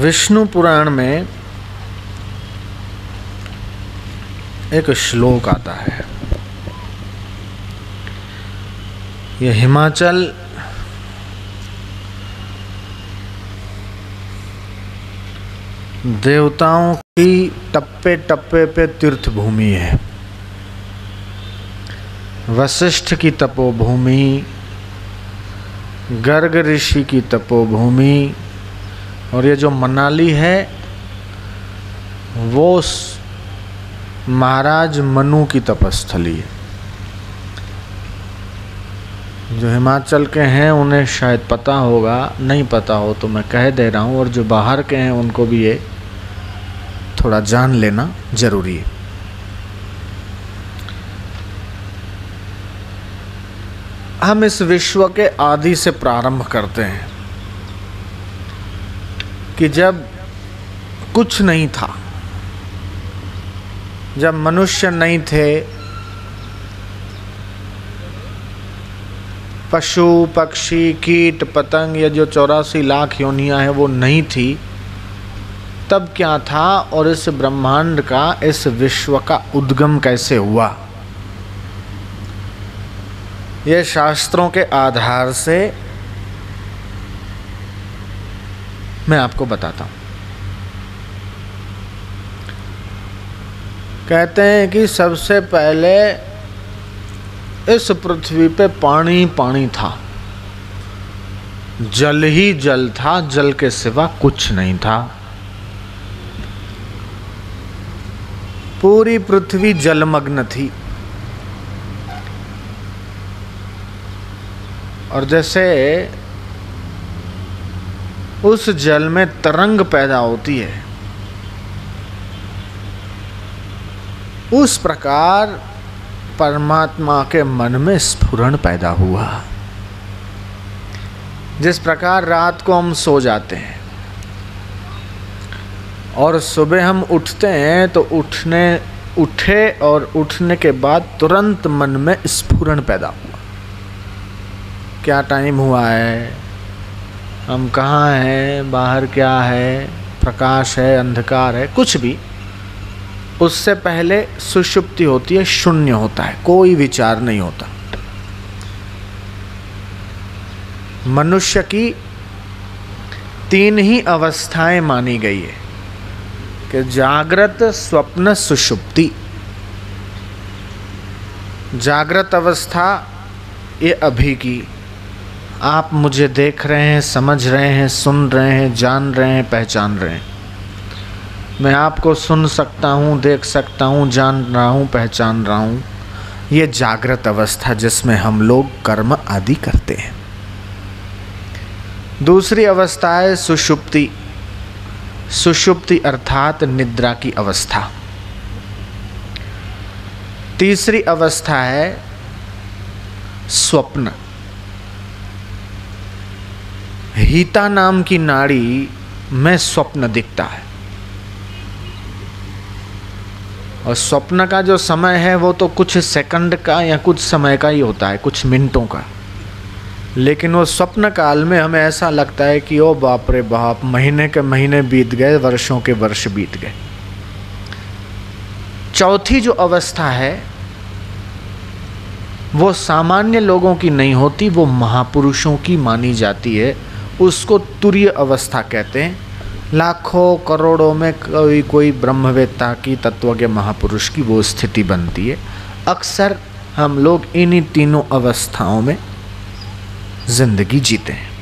विष्णु पुराण में एक श्लोक आता है। यह हिमाचल देवताओं की टप्पे टप्पे पे तीर्थ भूमि है। वशिष्ठ की तपोभूमि, गर्ग ऋषि की तपोभूमि, और ये जो मनाली है वो महाराज मनु की तपस्थली है। जो हिमाचल के हैं उन्हें शायद पता होगा, नहीं पता हो तो मैं कह दे रहा हूँ, और जो बाहर के हैं उनको भी ये थोड़ा जान लेना जरूरी है। हम इस विश्व के आदि से प्रारंभ करते हैं कि जब कुछ नहीं था, जब मनुष्य नहीं थे, पशु पक्षी कीट पतंग, ये जो 84 लाख योनियां हैं वो नहीं थी, तब क्या था और इस ब्रह्मांड का, इस विश्व का उद्गम कैसे हुआ, ये शास्त्रों के आधार से मैं आपको बताता हूँ। कहते हैं कि सबसे पहले इस पृथ्वी पे पानी पानी था, जल ही जल था, जल के सिवा कुछ नहीं था। पूरी पृथ्वी जलमग्न थी। और जैसे उस जल में तरंग पैदा होती है, उस प्रकार परमात्मा के मन में स्फुरण पैदा हुआ। जिस प्रकार रात को हम सो जाते हैं और सुबह हम उठते हैं तो उठे और उठने के बाद तुरंत मन में स्फुरण पैदा हुआ। क्या टाइम हुआ है, हम कहाँ हैं, बाहर क्या है, प्रकाश है, अंधकार है, कुछ भी। उससे पहले सुषुप्ति होती है, शून्य होता है, कोई विचार नहीं होता। मनुष्य की 3 ही अवस्थाएं मानी गई है कि जागृत, स्वप्न, सुषुप्ति। जागृत अवस्था ये अभी की, आप मुझे देख रहे हैं, समझ रहे हैं, सुन रहे हैं, जान रहे हैं, पहचान रहे हैं। मैं आपको सुन सकता हूँ, देख सकता हूँ, जान रहा हूँ, पहचान रहा हूँ। ये जागृत अवस्था जिसमें हम लोग कर्म आदि करते हैं। दूसरी अवस्था है सुषुप्ति। सुषुप्ति अर्थात निद्रा की अवस्था। तीसरी अवस्था है स्वप्न। हीता नाम की नाड़ी में स्वप्न दिखता है, और स्वप्न का जो समय है वो तो कुछ सेकंड का या कुछ समय का ही होता है, कुछ मिनटों का। लेकिन वो स्वप्न काल में हमें ऐसा लगता है कि ओ बाप रे बाप, महीने के महीने बीत गए, वर्षों के वर्ष बीत गए। चौथी जो अवस्था है वो सामान्य लोगों की नहीं होती, वो महापुरुषों की मानी जाती है। उसको तुरीय अवस्था कहते हैं। लाखों करोड़ों में कोई ब्रह्मवेत्ता की, तत्वज्ञ महापुरुष की वो स्थिति बनती है। अक्सर हम लोग इन्हीं तीनों अवस्थाओं में जिंदगी जीते हैं।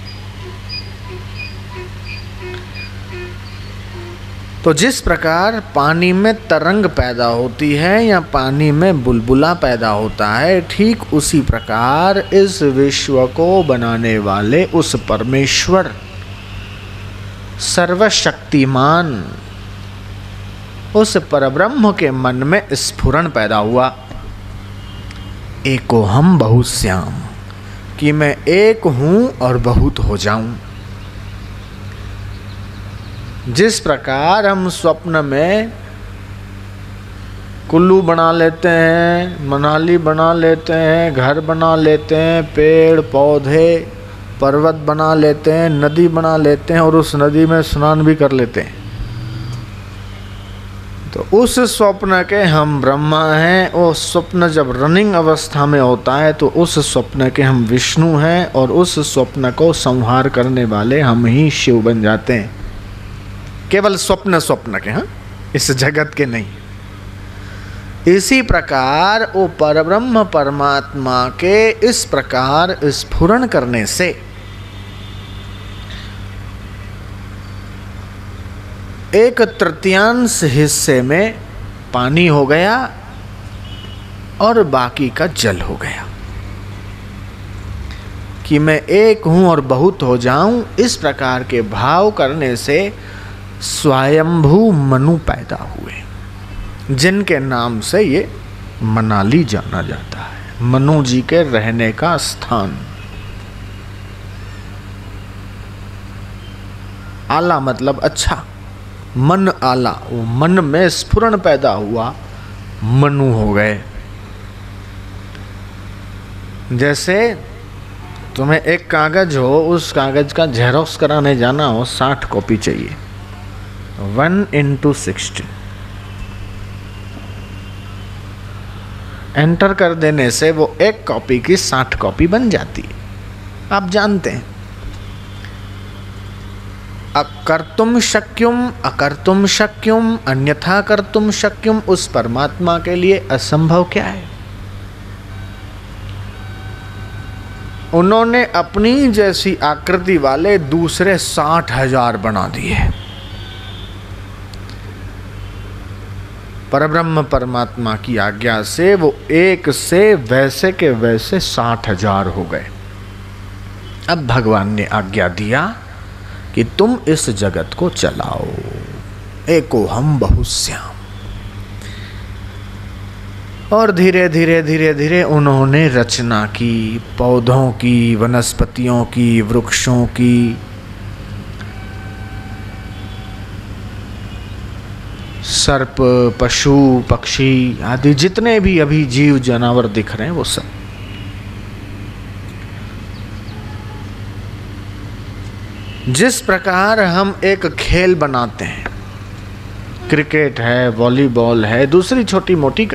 तो जिस प्रकार पानी में तरंग पैदा होती है या पानी में बुलबुला पैदा होता है, ठीक उसी प्रकार इस विश्व को बनाने वाले उस परमेश्वर सर्वशक्तिमान उस परब्रह्म के मन में स्फुरण पैदा हुआ। एको हम बहुश्याम, कि मैं एक हूं और बहुत हो जाऊं। जिस प्रकार हम स्वप्न में कुल्लू बना लेते हैं, मनाली बना लेते हैं, घर बना लेते हैं, पेड़ पौधे पर्वत बना लेते हैं, नदी बना लेते हैं और उस नदी में स्नान भी कर लेते हैं। तो उस स्वप्न के हम ब्रह्मा हैं। और स्वप्न जब रनिंग अवस्था में होता है तो उस स्वप्न के हम विष्णु हैं और उस स्वप्न को संहार करने वाले हम ही शिव बन जाते हैं। केवल स्वप्न के, हाँ, इस जगत के नहीं। इसी प्रकार वो परब्रह्म परमात्मा के इस प्रकार स्फुरण करने से एक तृतीयांश हिस्से में पानी हो गया और बाकी का जल हो गया। कि मैं एक हूं और बहुत हो जाऊं, इस प्रकार के भाव करने से स्वयंभू मनु पैदा हुए, जिनके नाम से ये मनाली जाना जाता है, मनु जी के रहने का स्थान। आला मतलब अच्छा, मन आला, वो मन में स्फुरण पैदा हुआ, मनु हो गए। जैसे तुम्हें एक कागज हो, उस कागज का जेरोक्स कराने जाना हो, 60 कॉपी चाहिए, 1/60 एंटर कर देने से वो एक कॉपी की 60 कॉपी बन जाती है। आप जानते हैं अकर्तुम शक्युम अकर्तुम शक्युम अन्यथा कर्तुम शक्युम, उस परमात्मा के लिए असंभव क्या है? उन्होंने अपनी जैसी आकृति वाले दूसरे 60,000 बना दिए। परब्रह्म परमात्मा की आज्ञा से वो एक से वैसे के वैसे 60,000 हो गए। अब भगवान ने आज्ञा दिया कि तुम इस जगत को चलाओ, एको हम बहुश्याम। और धीरे धीरे धीरे धीरे उन्होंने रचना की, पौधों की, वनस्पतियों की, वृक्षों की, सर्प, पशु, पक्षी आदि जितने भी अभी जीव जानवर दिख रहे हैं वो सब। जिस प्रकार हम एक खेल बनाते हैं, क्रिकेट है, वॉलीबॉल है, दूसरी छोटी मोटी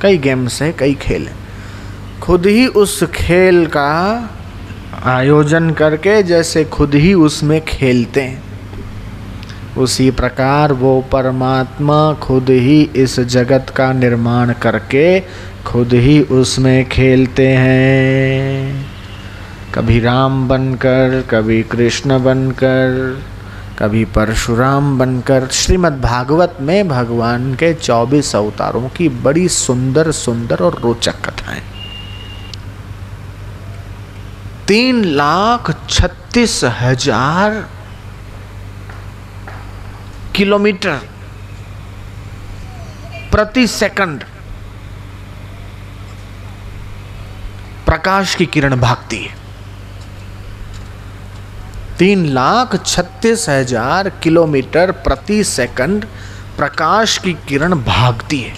कई गेम्स है, कई खेल है, खुद ही उस खेल का आयोजन करके जैसे खुद ही उसमें खेलते हैं, उसी प्रकार वो परमात्मा खुद ही इस जगत का निर्माण करके खुद ही उसमें खेलते हैं। कभी राम बनकर, कभी कृष्ण बनकर, कभी परशुराम बनकर। श्रीमद् भागवत में भगवान के 24 अवतारों की बड़ी सुंदर सुंदर और रोचक कथाएं। 3,36,000 किलोमीटर प्रति सेकंड प्रकाश की किरण भागती है। 3,36,000 किलोमीटर प्रति सेकंड प्रकाश की किरण भागती है।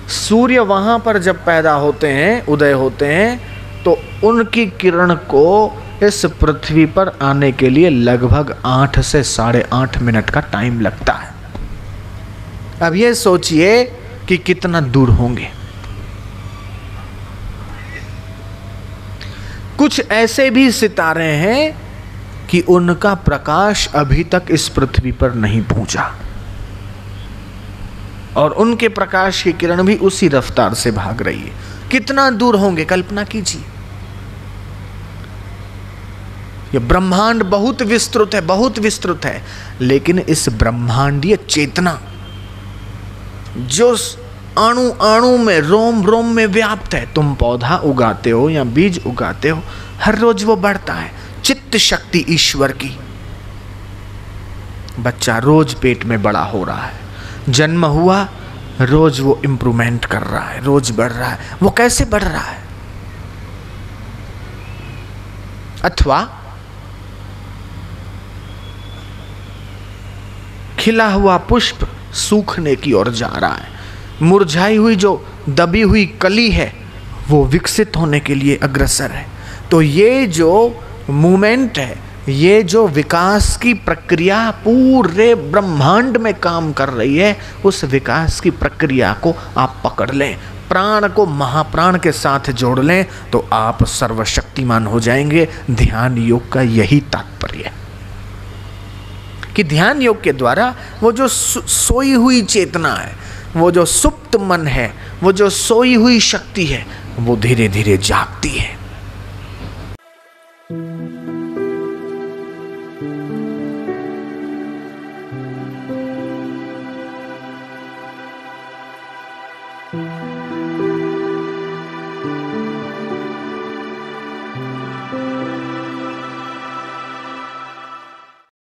सूर्य वहां पर जब पैदा होते हैं, उदय होते हैं, तो उनकी किरण को इस पृथ्वी पर आने के लिए लगभग 8 से 8.5 मिनट का टाइम लगता है। अब ये सोचिए कि कितना दूर होंगे। कुछ ऐसे भी सितारे हैं कि उनका प्रकाश अभी तक इस पृथ्वी पर नहीं पहुंचा और उनके प्रकाश की किरण भी उसी रफ्तार से भाग रही है। कितना दूर होंगे, कल्पना कीजिए। ये ब्रह्मांड बहुत विस्तृत है, बहुत विस्तृत है, लेकिन इस ब्रह्मांडीय चेतना जो अणु अणु में, रोम रोम में व्याप्त है, तुम पौधा उगाते हो या बीज उगाते हो, हर रोज वो बढ़ता है। चित्त शक्ति ईश्वर की। बच्चा रोज पेट में बड़ा हो रहा है, जन्म हुआ, रोज वो इंप्रूवमेंट कर रहा है, रोज बढ़ रहा है। वो कैसे बढ़ रहा है? अथवा खिला हुआ पुष्प सूखने की ओर जा रहा है, मुरझाई हुई जो दबी हुई कली है वो विकसित होने के लिए अग्रसर है। तो ये जो मूवमेंट है, ये जो विकास की प्रक्रिया पूरे ब्रह्मांड में काम कर रही है, उस विकास की प्रक्रिया को आप पकड़ लें, प्राण को महाप्राण के साथ जोड़ लें, तो आप सर्वशक्तिमान हो जाएंगे। ध्यान योग का यही तात्पर्य है कि ध्यान योग के द्वारा वो जो सोई हुई चेतना है, वो जो सुप्त मन है, वो जो सोई हुई शक्ति है, वो धीरे धीरे जागती है।